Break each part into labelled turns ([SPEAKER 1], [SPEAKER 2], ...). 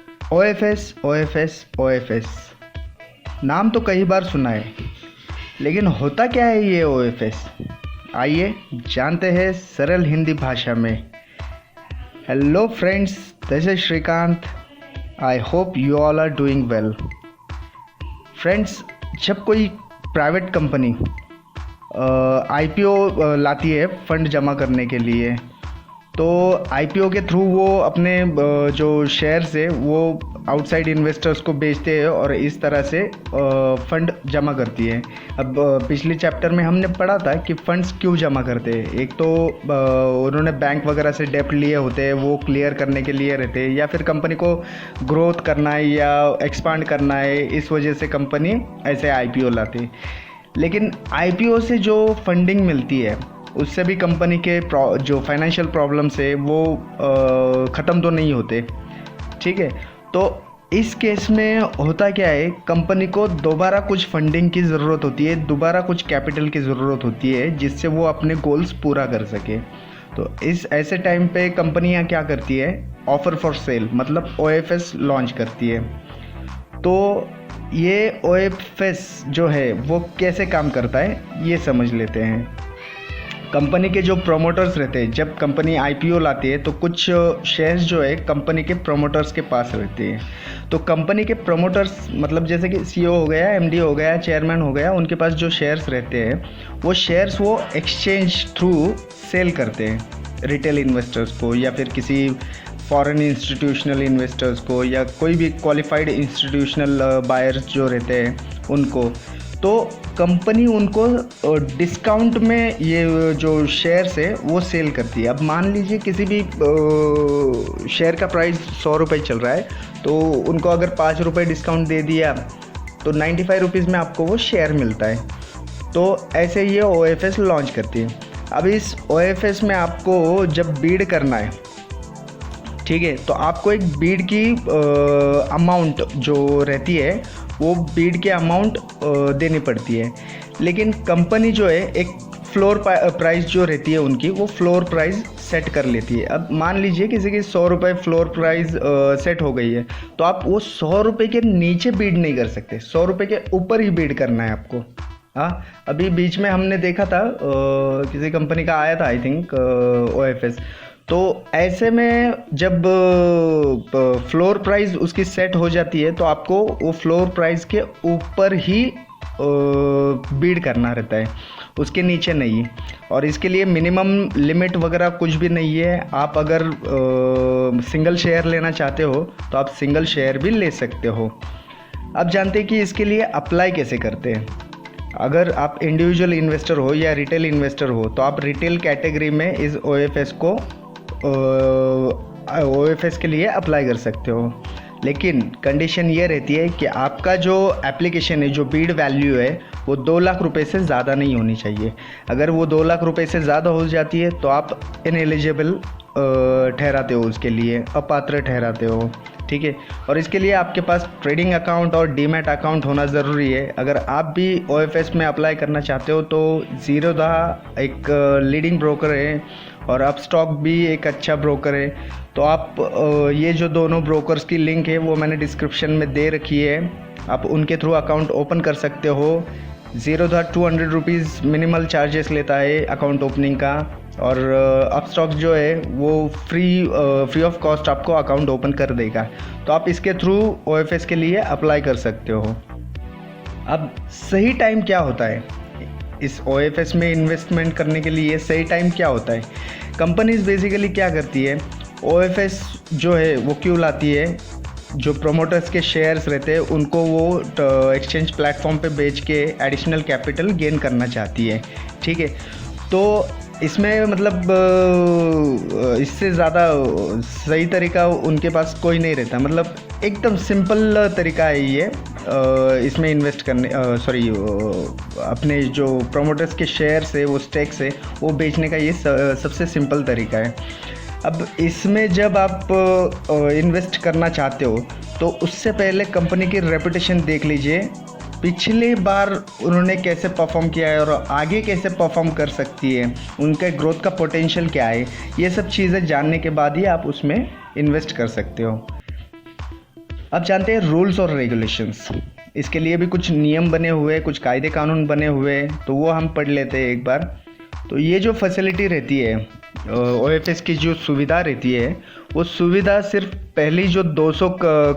[SPEAKER 1] OFS OFS OFS नाम तो कई बार सुना है, लेकिन होता क्या है ये OFS? आइए जानते हैं सरल हिंदी भाषा में। Hello friends, this is Shrikant. I hope you all are doing well. Friends, जब कोई प्राइवेट कंपनी IPO लाती है फंड जमा करने के लिए, तो IPO के थ्रू वो अपने जो शेयर्स है वो आउटसाइड इन्वेस्टर्स को बेचते हैं और इस तरह से फंड जमा करती है। अब पिछले चैप्टर में हमने पढ़ा था कि फंड्स क्यों जमा करते हैं। एक तो उन्होंने बैंक वगैरह से डेप्ट लिए होते हैं, वो क्लियर करने के लिए रहते हैं, या फिर कंपनी को ग्रोथ करना है या एक्सपांड करना है, इस वजह से कंपनी ऐसे IPO लाती है। लेकिन IPO से जो फंडिंग मिलती है उससे भी कंपनी के जो फाइनेंशियल प्रॉब्लम्स है वो ख़त्म तो नहीं होते। ठीक है, तो इस केस में होता क्या है, कंपनी को दोबारा कुछ फंडिंग की ज़रूरत होती है, दोबारा कुछ कैपिटल की ज़रूरत होती है जिससे वो अपने गोल्स पूरा कर सके। तो इस ऐसे टाइम पे कंपनियां क्या करती है, ऑफ़र फॉर सेल मतलब OFS लॉन्च करती है। तो ये OFS जो है वो कैसे काम करता है ये समझ लेते हैं। कंपनी के जो प्रोमोटर्स रहते हैं, जब कंपनी IPO लाती है तो कुछ शेयर्स जो है कंपनी के प्रोमोटर्स के पास रहते हैं। तो कंपनी के प्रोमोटर्स मतलब जैसे कि CEO हो गया, MD हो गया, चेयरमैन हो गया, उनके पास जो शेयर्स रहते हैं वो शेयर्स वो एक्सचेंज थ्रू सेल करते हैं रिटेल इन्वेस्टर्स को, या फिर किसी फॉरेन इंस्टीट्यूशनल इन्वेस्टर्स को, या कोई भी क्वालिफाइड इंस्टीट्यूशनल बायर्स जो रहते हैं उनको। तो कंपनी उनको डिस्काउंट में ये जो शेयर्स है वो सेल करती है। अब मान लीजिए किसी भी शेयर का प्राइस 100 रुपये चल रहा है, तो उनको अगर 5 रुपये डिस्काउंट दे दिया तो 95 रुपीज़ में आपको वो शेयर मिलता है। तो ऐसे ये OFS लॉन्च करती है। अब इस OFS में आपको जब बीड करना है, ठीक है, तो आपको एक बीड की अमाउंट जो रहती है वो बीड के अमाउंट देनी पड़ती है। लेकिन कंपनी जो है एक फ्लोर प्राइस जो रहती है उनकी, वो फ्लोर प्राइस सेट कर लेती है। अब मान लीजिए किसी की 100 रुपये फ्लोर प्राइस सेट हो गई है, तो आप वो 100 रुपये के नीचे बीड नहीं कर सकते, 100 रुपये के ऊपर ही बीड करना है आपको। हाँ, अभी बीच में हमने देखा था किसी कंपनी का आया था आई थिंक OFS। तो ऐसे में जब फ्लोर प्राइस उसकी सेट हो जाती है तो आपको वो फ्लोर प्राइस के ऊपर ही बीड करना रहता है, उसके नीचे नहीं। और इसके लिए मिनिमम लिमिट वगैरह कुछ भी नहीं है। आप अगर सिंगल शेयर लेना चाहते हो तो आप सिंगल शेयर भी ले सकते हो। अब जानते हैं कि इसके लिए अप्लाई कैसे करते हैं। अगर आप इंडिविजुअल इन्वेस्टर हो या रिटेल इन्वेस्टर हो तो आप रिटेल कैटेगरी में इस OFS के लिए अप्लाई कर सकते हो। लेकिन कंडीशन ये रहती है कि आपका जो एप्लीकेशन है, जो बीड वैल्यू है, वो 2 लाख रुपए से ज़्यादा नहीं होनी चाहिए। अगर वो 2 लाख रुपए से ज़्यादा हो जाती है तो आप इनएलिजिबल ठहराते हो, उसके लिए अपात्र ठहराते हो। ठीक है, और इसके लिए आपके पास ट्रेडिंग अकाउंट और डीमैट अकाउंट होना ज़रूरी है। अगर आप भी OFS में अप्लाई करना चाहते हो तो ज़ीरोधा एक लीडिंग ब्रोकर है और अपस्टॉक भी एक अच्छा ब्रोकर है। तो आप ये जो दोनों ब्रोकर्स की लिंक है वो मैंने डिस्क्रिप्शन में दे रखी है, आप उनके थ्रू अकाउंट ओपन कर सकते हो। ज़ीरोधा 200 रुपीज़ मिनिमल चार्जेस लेता है अकाउंट ओपनिंग का, और अपस्टॉक जो है वो फ्री ऑफ कॉस्ट आपको अकाउंट ओपन कर देगा। तो आप इसके थ्रू OFS के लिए अप्लाई कर सकते हो। अब सही टाइम क्या होता है इस OFS में इन्वेस्टमेंट करने के लिए? सही टाइम क्या होता है? कंपनीज बेसिकली क्या करती है, OFS जो है वो क्यों लाती है, जो प्रोमोटर्स के शेयर्स रहते हैं उनको वो एक्सचेंज प्लेटफॉर्म पे बेच के एडिशनल कैपिटल गेन करना चाहती है। ठीक है, तो इसमें मतलब इससे ज़्यादा सही तरीका उनके पास कोई नहीं रहता। मतलब एकदम सिंपल तरीका है ये इसमें इन्वेस्ट करने, अपने जो प्रोमोटर्स के शेयर्स है, वो स्टेक्स है, वो बेचने का ये सबसे सिंपल तरीका है। अब इसमें जब आप इन्वेस्ट करना चाहते हो तो उससे पहले कंपनी की रेपुटेशन देख लीजिए, पिछली बार उन्होंने कैसे परफॉर्म किया है और आगे कैसे परफॉर्म कर सकती है, उनका ग्रोथ का पोटेंशियल क्या है, ये सब चीज़ें जानने के बाद ही आप उसमें इन्वेस्ट कर सकते हो। अब जानते हैं रूल्स और रेगुलेशंस। इसके लिए भी कुछ नियम बने हुए, कुछ कायदे कानून बने हुए, तो वो हम पढ़ लेते हैं एक बार। तो ये जो फैसिलिटी रहती है, OFS की जो सुविधा रहती है, वो सुविधा सिर्फ पहली जो 200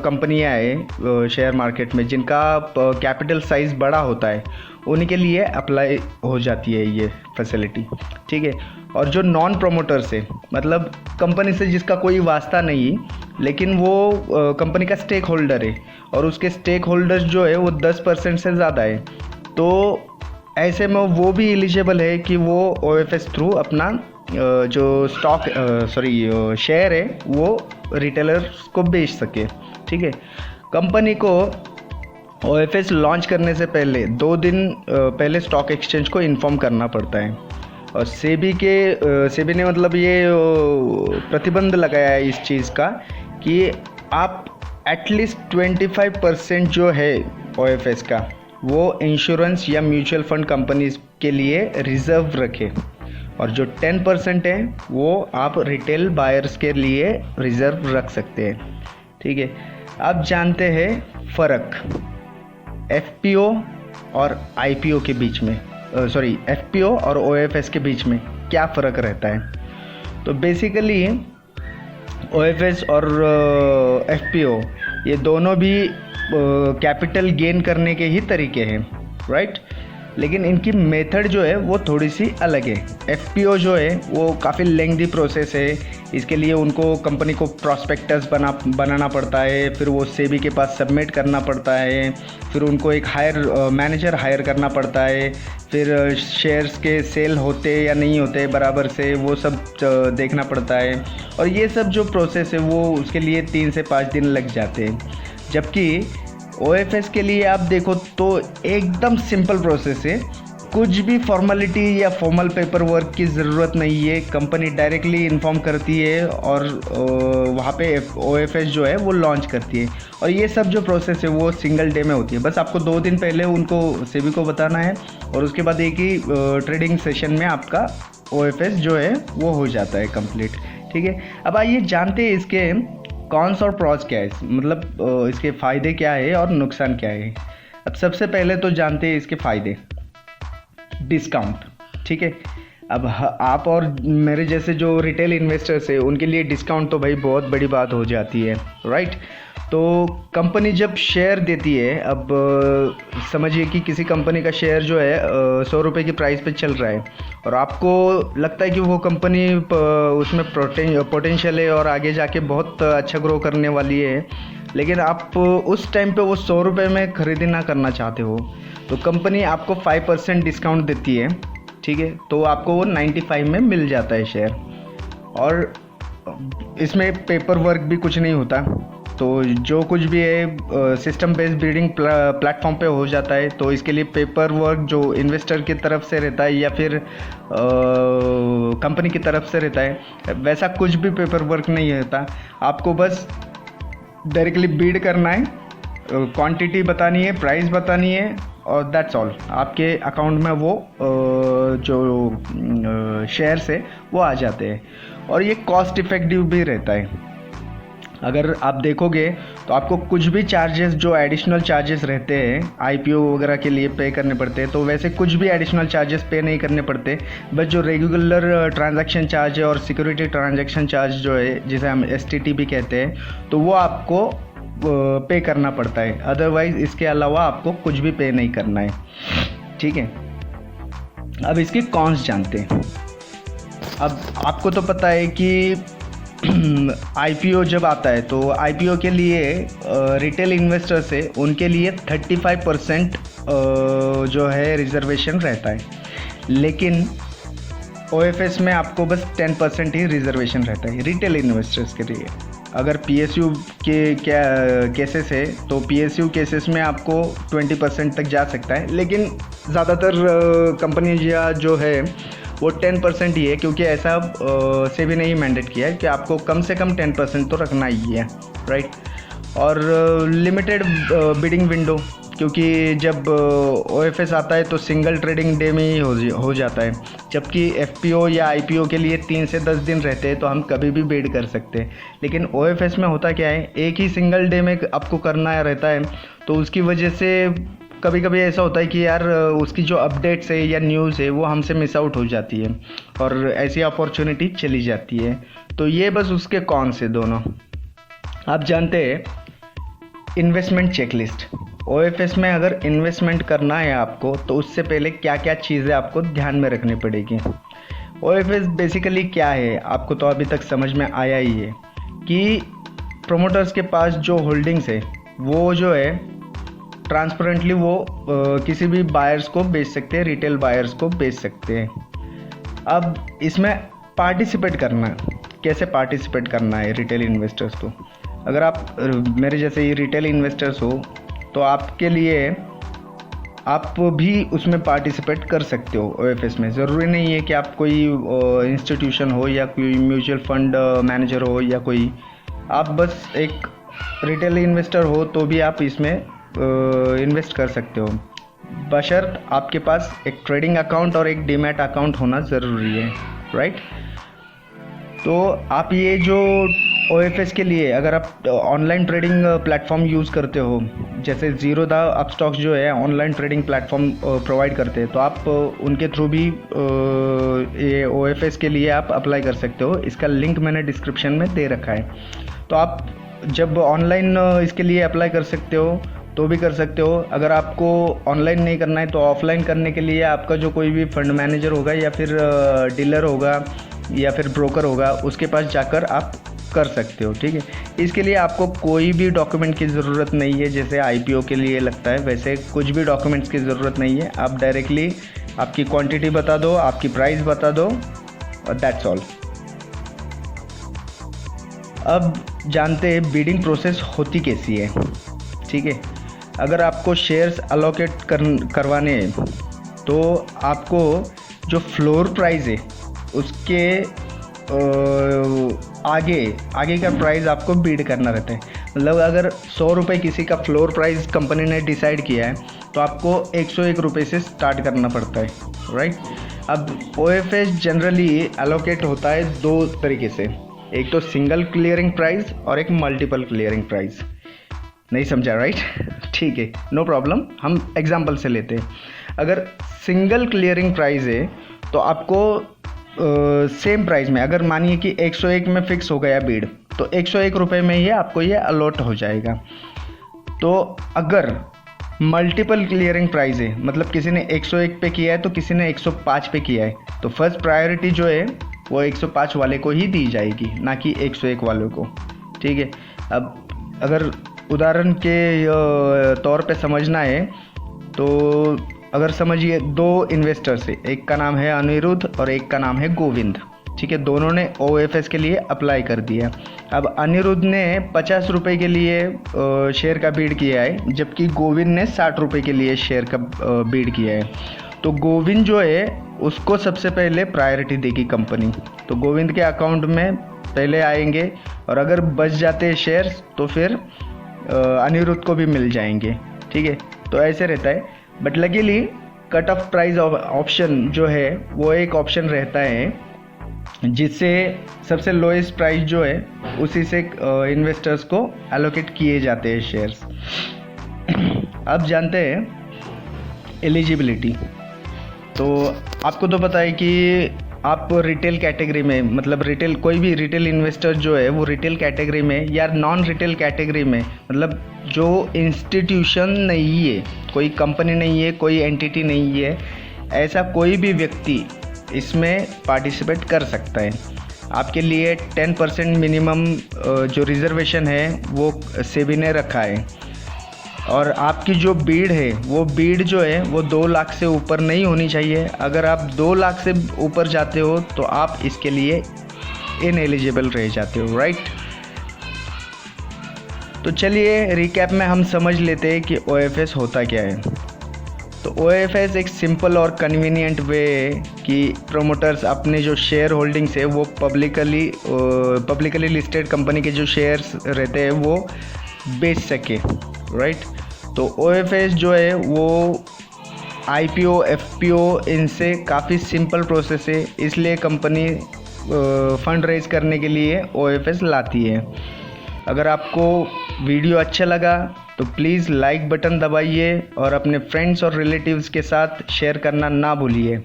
[SPEAKER 1] कंपनियां हैं शेयर मार्केट में जिनका कैपिटल साइज़ बड़ा होता है, उनके लिए अप्लाई हो जाती है ये फैसिलिटी, ठीक है। और जो नॉन प्रोमोटर्स है, मतलब कंपनी से जिसका कोई वास्ता नहीं, लेकिन वो कंपनी का स्टेक होल्डर है और उसके स्टेक होल्डर्स जो है वो 10% से ज़्यादा है, तो ऐसे में वो भी एलिजिबल है कि वो OFS थ्रू अपना जो शेयर है वो रिटेलर्स को बेच सके, ठीक है। कंपनी को OFS लॉन्च करने से पहले 2 दिन पहले स्टॉक एक्सचेंज को इन्फॉर्म करना पड़ता है। और सेबी ने मतलब ये प्रतिबंध लगाया है इस चीज़ का कि आप एटलीस्ट 25% जो है OFS का वो इंश्योरेंस या म्यूचुअल फंड कंपनीज के लिए रिजर्व रखें, और जो 10% है वो आप रिटेल बायर्स के लिए रिजर्व रख सकते हैं, ठीक है। अब जानते हैं फ़र्क FPO और IPO के बीच में, FPO और OFS के बीच में क्या फ़र्क रहता है। तो बेसिकली OFS और FPO ये दोनों भी कैपिटल गेन करने के ही तरीके हैं, राइट, लेकिन इनकी मेथड जो है वो थोड़ी सी अलग है। FPO जो है वो काफ़ी लेंथी प्रोसेस है, इसके लिए उनको कंपनी को प्रॉस्पेक्टस बनाना पड़ता है, फिर वो सेबी के पास सबमिट करना पड़ता है, फिर उनको एक मैनेजर हायर करना पड़ता है, फिर शेयर्स के सेल होते या नहीं होते बराबर से वो सब देखना पड़ता है, और ये सब जो प्रोसेस है वो उसके लिए 3 से 5 दिन लग जाते हैं। जबकि OFS के लिए आप देखो तो एकदम सिंपल प्रोसेस है, कुछ भी फॉर्मेलिटी या फॉर्मल पेपर वर्क की ज़रूरत नहीं है। कंपनी डायरेक्टली इन्फॉर्म करती है और वहाँ पे OFS जो है वो लॉन्च करती है, और ये सब जो प्रोसेस है वो सिंगल डे में होती है। बस आपको 2 दिन पहले उनको सेबी को बताना है और उसके बाद एक ही ट्रेडिंग सेशन में आपका OFS जो है वो हो जाता है कंप्लीट, ठीक है। अब आइए जानते हैं इसके कॉन्स और प्रॉस क्या है, मतलब इसके फ़ायदे क्या है और नुकसान क्या है। अब सबसे पहले तो जानते हैं इसके फ़ायदे। डिस्काउंट, ठीक है। अब आप और मेरे जैसे जो रिटेल इन्वेस्टर्स है उनके लिए डिस्काउंट तो भाई बहुत बड़ी बात हो जाती है, राइट। तो कंपनी जब शेयर देती है, अब समझिए कि किसी कंपनी का शेयर जो है 100 रुपये की प्राइस पे चल रहा है और आपको लगता है कि वो कंपनी उसमें पोटेंशियल है और आगे जाके बहुत अच्छा ग्रो करने वाली है, लेकिन आप उस टाइम पे वो 100 रुपये में खरीदना करना चाहते हो, तो कंपनी आपको 5% डिस्काउंट देती है, ठीक है। तो आपको वो 95 में मिल जाता है शेयर, और इसमें पेपर वर्क भी कुछ नहीं होता। तो जो कुछ भी है सिस्टम बेस्ड बिल्डिंग प्लेटफॉर्म पे हो जाता है, तो इसके लिए पेपर वर्क जो इन्वेस्टर की तरफ से रहता है या फिर कंपनी की तरफ से रहता है, वैसा कुछ भी पेपर वर्क नहीं रहता। आपको बस डायरेक्टली बीड करना है, क्वांटिटी बतानी है, प्राइस बतानी है, और दैट्स ऑल। आपके अकाउंट में वो जो शेयर्स है वो आ जाते हैं, और ये कॉस्ट इफ़ेक्टिव भी रहता है। अगर आप देखोगे तो आपको कुछ भी चार्जेस जो एडिशनल चार्जेस रहते हैं IPO वगैरह के लिए पे करने पड़ते हैं, तो वैसे कुछ भी एडिशनल चार्जेस पे नहीं करने पड़ते। बस जो रेगुलर ट्रांजैक्शन चार्ज है और सिक्योरिटी ट्रांजैक्शन चार्ज जो है, जिसे हम STT भी कहते हैं, तो वो आपको पे करना पड़ता है। अदरवाइज़ इसके अलावा आपको कुछ भी पे नहीं करना है, ठीक है। अब इसके कॉन्स जानते हैं। अब आपको तो पता है कि IPO जब आता है तो IPO के लिए रिटेल इन्वेस्टर्स है उनके लिए 35% जो है रिजर्वेशन रहता है, लेकिन OFS में आपको बस 10% ही रिजर्वेशन रहता है रिटेल इन्वेस्टर्स के लिए। अगर PSU के क्या केसेस है तो PSU केसेस में आपको 20% तक जा सकता है, लेकिन ज़्यादातर कंपनीज या जो है वो 10% ही है, क्योंकि ऐसा सेबी ने ही मैंडेट किया है कि आपको कम से कम 10% तो रखना ही है, राइट। और लिमिटेड बिडिंग विंडो, क्योंकि जब OFS आता है तो सिंगल ट्रेडिंग डे में ही हो जाता है, जबकि FPO या IPO के लिए 3 से 10 दिन रहते हैं, तो हम कभी भी बिड कर सकते हैं। लेकिन OFS में होता क्या है, एक ही सिंगल डे में आपको करना रहता है, तो उसकी वजह से कभी कभी ऐसा होता है कि यार उसकी जो अपडेट्स है या न्यूज़ है वो हमसे मिस आउट हो जाती है और ऐसी अपॉर्चुनिटी चली जाती है। तो ये बस उसके कौन से दोनों। आप जानते हैं इन्वेस्टमेंट चेकलिस्ट, OFS में अगर इन्वेस्टमेंट करना है आपको तो उससे पहले क्या क्या चीज़ें आपको ध्यान में रखनी पड़ेगी। OFS बेसिकली क्या है, आपको तो अभी तक समझ में आया ही है कि प्रोमोटर्स के पास जो होल्डिंग्स है वो जो है ट्रांसपेरेंटली वो किसी भी बायर्स को बेच सकते हैं, रिटेल बायर्स को बेच सकते हैं। अब इसमें पार्टिसिपेट करना, कैसे पार्टिसिपेट करना है रिटेल इन्वेस्टर्स को। अगर आप मेरे जैसे ही रिटेल इन्वेस्टर्स हो तो आपके लिए आप भी उसमें पार्टिसिपेट कर सकते हो OFS में। ज़रूरी नहीं है कि आप कोई इंस्टीट्यूशन हो या कोई म्यूचुअल फंड मैनेजर हो या कोई, आप बस एक रिटेल इन्वेस्टर हो तो भी आप इसमें इन्वेस्ट कर सकते हो, बशर्त आपके पास एक ट्रेडिंग अकाउंट और एक डीमैट अकाउंट होना ज़रूरी है, राइट। तो आप ये जो OFS के लिए अगर आप ऑनलाइन ट्रेडिंग प्लेटफॉर्म यूज़ करते हो, जैसे ज़ीरोधा अपस्टॉक्स जो है ऑनलाइन ट्रेडिंग प्लेटफॉर्म प्रोवाइड करते हैं, तो आप उनके थ्रू भी ये OFS के लिए आप अप्लाई कर सकते हो। इसका लिंक मैंने डिस्क्रिप्शन में दे रखा है। तो आप जब ऑनलाइन इसके लिए अप्लाई कर सकते हो तो भी कर सकते हो। अगर आपको ऑनलाइन नहीं करना है तो ऑफलाइन करने के लिए आपका जो कोई भी फंड मैनेजर होगा या फिर डीलर होगा या फिर ब्रोकर होगा उसके पास जाकर आप कर सकते हो, ठीक है। इसके लिए आपको कोई भी डॉक्यूमेंट की ज़रूरत नहीं है, जैसे IPO के लिए लगता है वैसे कुछ भी डॉक्यूमेंट्स की ज़रूरत नहीं है। आप डायरेक्टली आपकी क्वांटिटी बता दो, आपकी प्राइस बता दो और दैट्स ऑल। अब जानते हैं बिडिंग प्रोसेस होती कैसी है, ठीक है। अगर आपको शेयर्स अलोकेट करवाने हैं तो आपको जो फ्लोर प्राइस है उसके आगे का प्राइस आपको बीड करना रहता है। मतलब अगर 100 रुपये किसी का फ्लोर प्राइस कंपनी ने डिसाइड किया है तो आपको 101 रुपये से स्टार्ट करना पड़ता है, राइट। अब OFS जनरली एलोकेट होता है 2 तरीके से, एक तो सिंगल क्लियरिंग प्राइस और एक मल्टीपल क्लियरिंग प्राइस। नहीं समझा, राइट? ठीक है, नो प्रॉब्लम, हम एग्जांपल से लेते हैं। अगर सिंगल क्लियरिंग प्राइस है तो आपको सेम प्राइस में, अगर मानिए कि 101 में फिक्स हो गया बीड, तो 101 रुपये में ही आपको ये अलॉट हो जाएगा। तो अगर मल्टीपल क्लियरिंग प्राइस है, मतलब किसी ने 101 पे किया है तो किसी ने 105 पे किया है, तो फर्स्ट प्रायोरिटी जो है वो 105 वाले को ही दी जाएगी, ना कि 101 वाले को, ठीक है। अब अगर उदाहरण के तौर पे समझना है तो अगर समझिए 2 इन्वेस्टर्स है, एक का नाम है अनिरुद्ध और एक का नाम है गोविंद, ठीक है। दोनों ने OFS के लिए अप्लाई कर दिया। अब अनिरुद्ध ने 50 रुपये के लिए शेयर का बीड किया है, जबकि गोविंद ने 60 रुपये के लिए शेयर का बीड किया है। तो गोविंद जो है उसको सबसे पहले प्रायोरिटी देगी कंपनी, तो गोविंद के अकाउंट में पहले आएंगे और अगर बच जाते हैं शेयर्स तो फिर अनिरुद्ध को भी मिल जाएंगे, ठीक है। तो ऐसे रहता है। But luckily cut off price option जो है वो एक ऑप्शन रहता है जिससे सबसे लोएस्ट प्राइस जो है उसी से इन्वेस्टर्स को एलोकेट किए जाते हैं शेयर्स। अब जानते हैं एलिजिबिलिटी। तो आपको तो पता है कि आप रिटेल कैटेगरी में, मतलब रिटेल, कोई भी रिटेल इन्वेस्टर जो है वो रिटेल कैटेगरी में या नॉन रिटेल कैटेगरी में, मतलब जो इंस्टीट्यूशन नहीं है, कोई कंपनी नहीं है, कोई एंटिटी नहीं है, ऐसा कोई भी व्यक्ति इसमें पार्टिसिपेट कर सकता है। आपके लिए 10% मिनिमम जो रिजर्वेशन है वो सेबी ने रखा है, और आपकी जो बीड है वो बीड जो है वो 2 लाख से ऊपर नहीं होनी चाहिए। अगर आप 2 लाख से ऊपर जाते हो तो आप इसके लिए इनएलिजिबल रह जाते हो, राइट। तो चलिए रिकैप में हम समझ लेते हैं कि OFS होता क्या है। तो OFS एक सिंपल और कन्वीनियंट वे है कि प्रोमोटर्स अपने जो शेयर होल्डिंग्स है वो पब्लिकली लिस्टेड कंपनी के जो शेयर्स रहते हैं वो बेच सके, राइट। तो OFS जो है वो IPO FPO इनसे काफ़ी सिंपल प्रोसेस है, इसलिए कंपनी फ़ंड रेज करने के लिए OFS लाती है। अगर आपको वीडियो अच्छा लगा तो प्लीज़ लाइक बटन दबाइए और अपने फ्रेंड्स और रिलेटिव्स के साथ शेयर करना ना भूलिए।